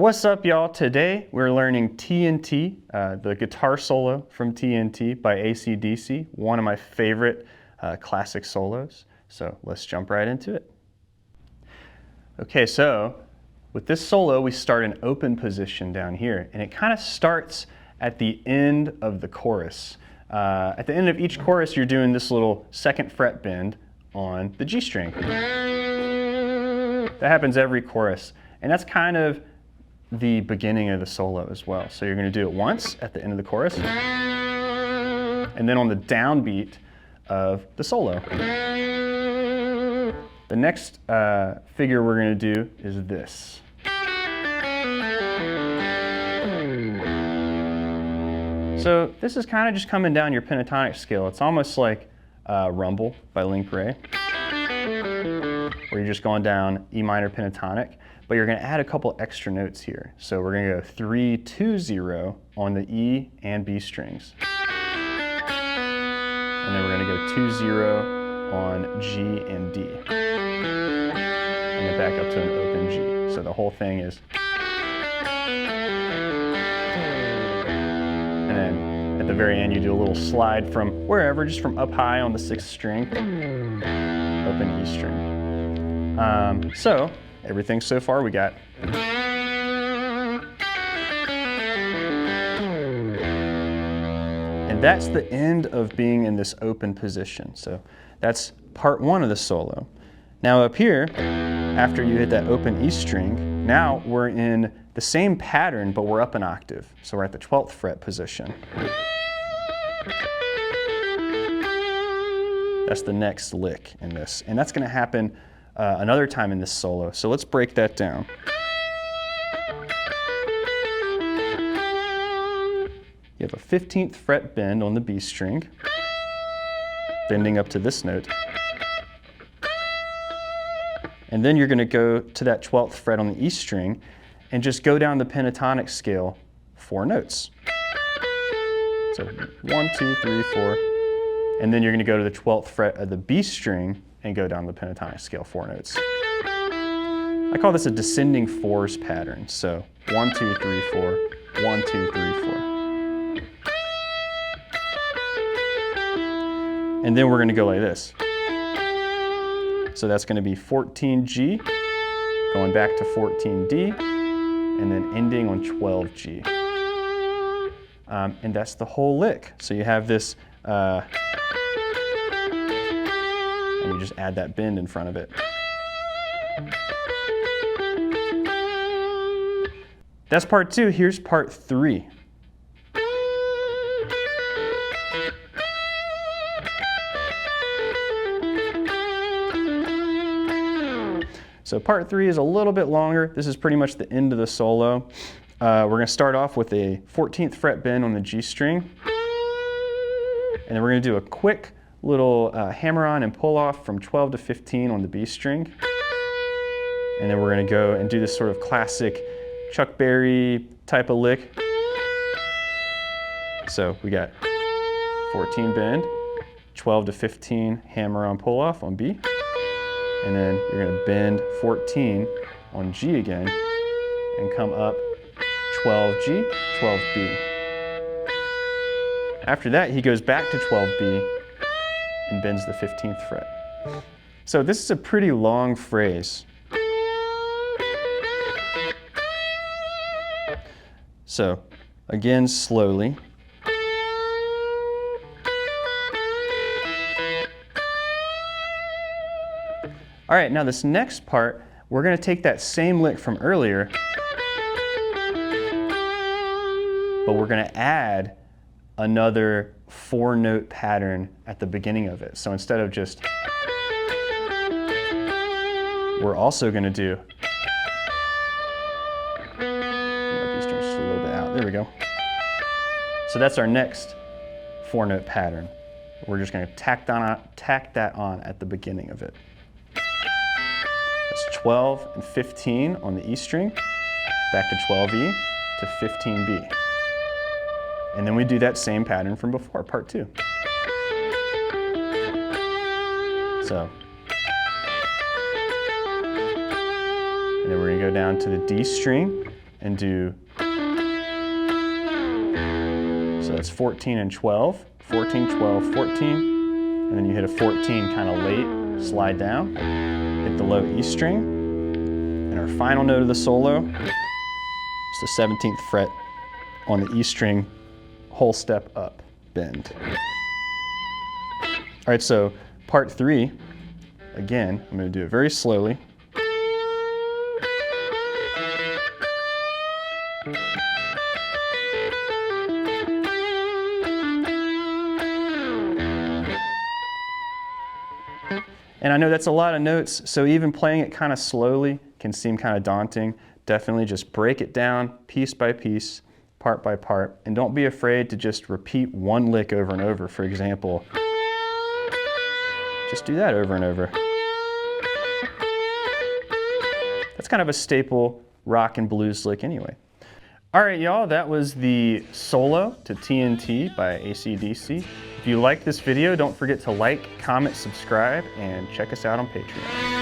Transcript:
What's up, y'all? Today we're learning TNT, the guitar solo from TNT by AC/DC, one of my favorite classic solos. So let's jump right into it. Okay, so with this solo we start an open position down here, and it kind of starts at the end of the chorus. At the end of each chorus you're doing this little second fret bend on the G string. That happens every chorus, and that's kind of the beginning of the solo as well. So you're going to do it once at the end of the chorus, and then on the downbeat of the solo. The next figure we're going to do is this. So this is kind of just coming down your pentatonic scale. It's almost like Rumble by Link Wray, where you're just going down E minor pentatonic, but you're going to add a couple extra notes here. So we're going to go 3, 2, 0 on the E and B strings. And then we're going to go 2, 0 on G and D. And then back up to an open G. So the whole thing is. And then at the very end you do a little slide from wherever, just from up high on the 6th string, open E string. So everything so far we got. And that's the end of being in this open position. So that's part one of the solo. Now up here, after you hit that open E string, now we're in the same pattern, but we're up an octave. So we're at the 12th fret position. That's the next lick in this. And that's going to happen another time in this solo. So let's break that down. You have a 15th fret bend on the B string, bending up to this note. And then you're going to go to that 12th fret on the E string and just go down the pentatonic scale 4 notes. So 1, 2, 3, 4. And then you're going to go to the 12th fret of the B string and go down the pentatonic scale 4 notes. I call this a descending 4s pattern. So 1, 2, 3, 4, 1, 2, 3, 4. And then we're going to go like this. So that's going to be 14G, going back to 14D, and then ending on 12G. And that's the whole lick. So you have this, and you just add that bend in front of it. That's part 2. Here's part 3. So part 3 is a little bit longer. This is pretty much the end of the solo. We're going to start off with a 14th fret bend on the G string. And then we're going to do a quick little hammer on and pull off from 12 to 15 on the B string. And then we're going to go and do this sort of classic Chuck Berry type of lick. So we got 14 bend, 12 to 15 hammer on pull off on B. And then you're going to bend 14 on G again and come up 12G, 12B. After that, he goes back to 12B and bends the 15th fret. So this is a pretty long phrase. So again, slowly. All right, now this next part, we're going to take that same lick from earlier, but we're going to add another 4-note pattern at the beginning of it. So instead of just, we're also going to do, B string's just a little bit out. There we go. So that's our next 4-note pattern. We're just going to tack that on at the beginning of it. 12 and 15 on the E string, back to 12E to 15B. And then we do that same pattern from before, part 2. So, and then we're going to go down to the D string, and do, so that's 14 and 12, 14, 12, 14, and then you hit a 14 kind of late, slide down, hit the low E string, and our final note of the solo is the 17th fret on the E string, whole step up, bend. All right, so part 3, again, I'm going to do it very slowly. And I know that's a lot of notes, so even playing it kind of slowly can seem kind of daunting. Definitely just break it down piece by piece, part by part, and don't be afraid to just repeat one lick over and over. For example, just do that over and over. That's kind of a staple rock and blues lick anyway. All right, y'all, that was the solo to TNT by AC/DC. If you liked this video, don't forget to like, comment, subscribe, and check us out on Patreon.